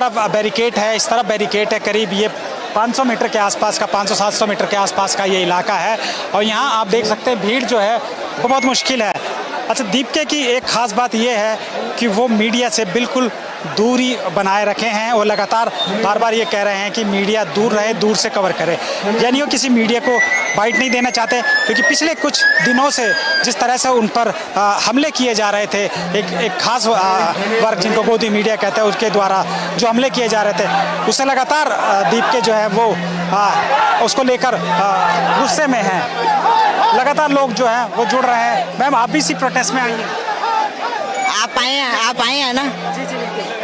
Barricade है, इस तरफ बैरिकेड है। करीब ये 500 मीटर के आसपास का, 500-700 मीटर के आसपास का ये इलाका है और यहाँ आप देख सकते हैं भीड़ जो है वो बहुत मुश्किल है। अच्छा, दीपके की एक ख़ास बात ये है कि वो मीडिया से बिल्कुल दूरी बनाए रखे हैं। वो लगातार बार बार ये कह रहे हैं कि मीडिया दूर रहे, दूर से कवर करे, यानी वो किसी मीडिया को बाइट नहीं देना चाहते, क्योंकि पिछले कुछ दिनों से जिस तरह से उन पर हमले किए जा रहे थे, एक खास वर्ग जिनको गोदी मीडिया कहते हैं उसके द्वारा जो हमले किए जा रहे थे, उससे लगातार दीपके जो है वो उसको लेकर गुस्से में हैं। लगातार लोग जो हैं वो जुड़ रहे हैं। मैम, आप भी इसी प्रोटेस्ट में आई हैं? आप आए हैं ना?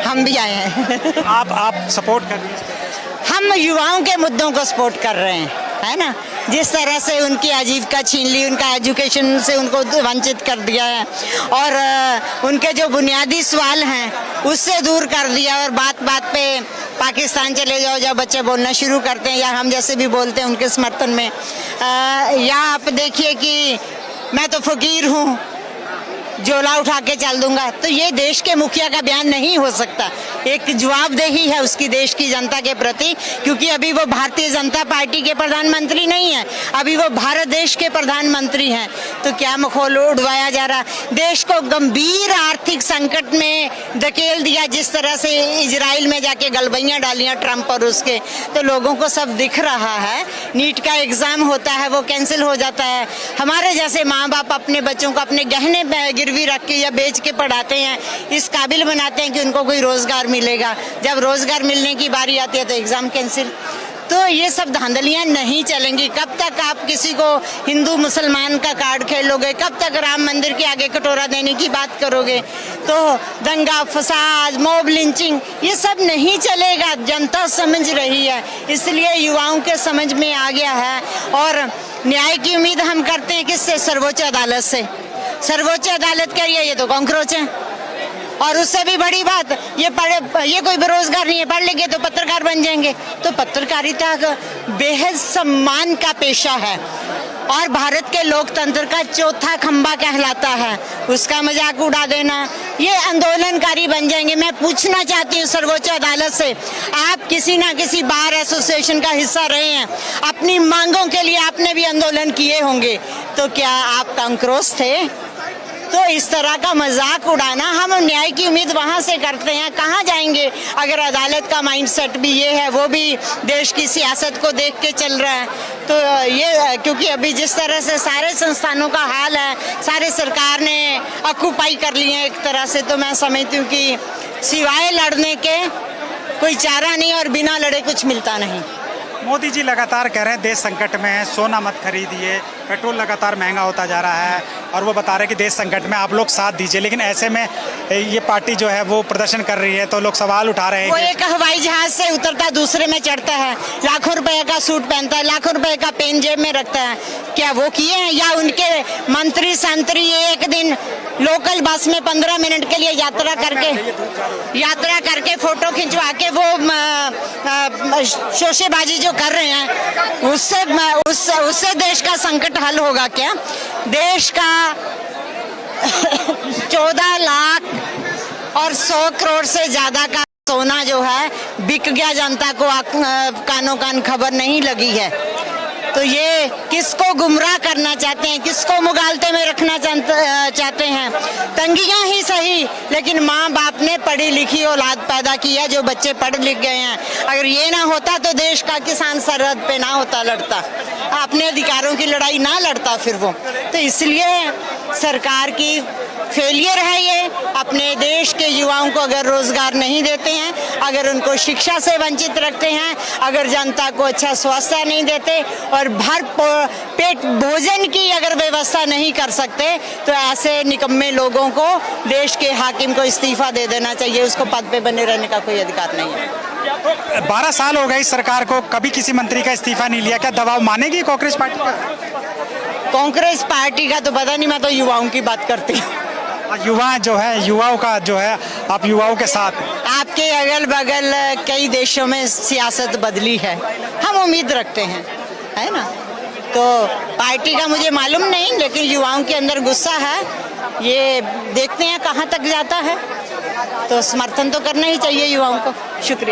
हम भी आए हैं। आप सपोर्ट कर रही हैं? हम युवाओं के मुद्दों को सपोर्ट कर रहे हैं, है ना। जिस तरह से उनकी आजीविका छीन ली, उनका एजुकेशन से उनको वंचित कर दिया है और उनके जो बुनियादी सवाल हैं उससे दूर कर दिया और बात बात पे पाकिस्तान चले जाओ, जब बच्चे बोलना शुरू करते हैं या हम जैसे भी बोलते हैं उनके समर्थन में, या आप देखिए कि मैं तो फकीर हूँ, झोला उठा के चल दूंगा, तो ये देश के मुखिया का बयान नहीं हो सकता। एक जवाबदेही है उसकी देश की जनता के प्रति, क्योंकि अभी वो भारतीय जनता पार्टी के प्रधानमंत्री नहीं है, अभी वो भारत देश के प्रधानमंत्री हैं। तो क्या मखौल उड़वाया जा रहा, देश को गंभीर आर्थिक संकट में धकेल दिया, जिस तरह से इजराइल में जाके गलबैयां डालियां ट्रंप और उसके, तो लोगों को सब दिख रहा है। नीट का एग्जाम होता है वो कैंसिल हो जाता है। हमारे जैसे माँ बाप अपने बच्चों को अपने गहने गिरवी रख के या बेच के पढ़ाते हैं, इस काबिल बनाते हैं कि उनको कोई रोजगार मिलेगा। जब रोजगार मिलने की बारी आती है तो एग्जाम कैंसिल। तो ये सब धांधलियां नहीं चलेंगी। कब तक आप किसी को हिंदू मुसलमान का कार्ड खेलोगे, कब तक राम मंदिर के आगे कटोरा देने की बात करोगे। तो दंगा फसाद, मॉब लिंचिंग, ये सब नहीं चलेगा। जनता समझ रही है, इसलिए युवाओं के समझ में आ गया है और न्याय की उम्मीद हम करते हैं किससे? सर्वोच्च अदालत से। सर्वोच्च अदालत कह रही है ये तो कॉकरोच है। और उससे भी बड़ी बात, ये कोई बेरोजगार नहीं है, पढ़ लेंगे तो पत्रकार बन जाएंगे। तो पत्रकारिता बेहद सम्मान का पेशा है और भारत के लोकतंत्र का चौथा खंबा कहलाता है। उसका मजाक उड़ा देना, ये आंदोलनकारी बन जाएंगे। मैं पूछना चाहती हूँ सर्वोच्च अदालत से, आप किसी ना किसी बार एसोसिएशन का हिस्सा रहे हैं, अपनी मांगों के लिए आपने भी आंदोलन किए होंगे, तो क्या आप कांक्रोश थे? तो इस तरह का मजाक उड़ाना, हम न्याय की उम्मीद वहाँ से करते हैं। कहाँ जाएंगे अगर अदालत का माइंडसेट भी ये है, वो भी देश की सियासत को देख के चल रहा है। तो ये क्योंकि अभी जिस तरह से सारे संस्थानों का हाल है, सारे सरकार ने ऑक्यूपाई कर लिए हैं एक तरह से, तो मैं समझती हूँ कि सिवाय लड़ने के कोई चारा नहीं और बिना लड़े कुछ मिलता नहीं। मोदी जी लगातार कह रहे हैं देश संकट में है, सोना मत खरीदिए, पेट्रोल लगातार महंगा होता जा रहा है और वो बता रहे हैं कि देश संकट में आप लोग साथ दीजिए। लेकिन ऐसे में ये पार्टी जो है वो प्रदर्शन कर रही है, तो लोग सवाल उठा रहे हैं। वो एक हवाई जहाज से उतरता दूसरे में चढ़ता है, लाखों रुपए का सूट पहनता है, लाखों रुपए का पेन जेब में रखता है, क्या वो किए हैं? या उनके मंत्री संतरी एक दिन लोकल बस में 15 मिनट के लिए यात्रा करके फोटो खिंचवा के वो शोशेबाजी जो कर रहे हैं, उससे देश का संकट हल होगा क्या? देश का 14 लाख और 100 करोड़ से ज्यादा का सोना जो है बिक गया, जनता को कानों कान खबर नहीं लगी है। तो ये किसको गुमराह करना चाहते हैं, किसको मुगालते में रखना चाहते हैं? तंगियां ही सही, लेकिन माँ बाप ने पढ़ी लिखी औलाद पैदा की है, जो बच्चे पढ़ लिख गए हैं। अगर ये ना होता तो देश का किसान सरहद पे ना होता लड़ता, अपने अधिकारों की लड़ाई ना लड़ता फिर वो। तो इसलिए सरकार की फेलियर है ये। अपने देश के युवाओं को अगर रोजगार नहीं देते हैं, अगर उनको शिक्षा से वंचित रखते हैं, अगर जनता को अच्छा स्वास्थ्य नहीं देते और भर पेट भोजन की अगर व्यवस्था नहीं कर सकते, तो ऐसे निकम्मे लोगों को, देश के हाकिम को इस्तीफा दे देना चाहिए। उसको पद पे बने रहने का कोई अधिकार नहीं है। 12 साल हो गए इस सरकार को, कभी किसी मंत्री का इस्तीफा नहीं लिया। क्या दबाव मानेगी कांग्रेस पार्टी का? कांग्रेस पार्टी का तो पता नहीं, मैं तो युवाओं की बात करती हूँ। युवा जो है, युवाओं का जो है, आप युवाओं के साथ। आपके अगल बगल कई देशों में सियासत बदली है, हम उम्मीद रखते हैं, है ना। तो पार्टी का मुझे मालूम नहीं, लेकिन युवाओं के अंदर गुस्सा है, ये देखते हैं कहाँ तक जाता है। तो समर्थन तो करना ही चाहिए युवाओं को। शुक्रिया।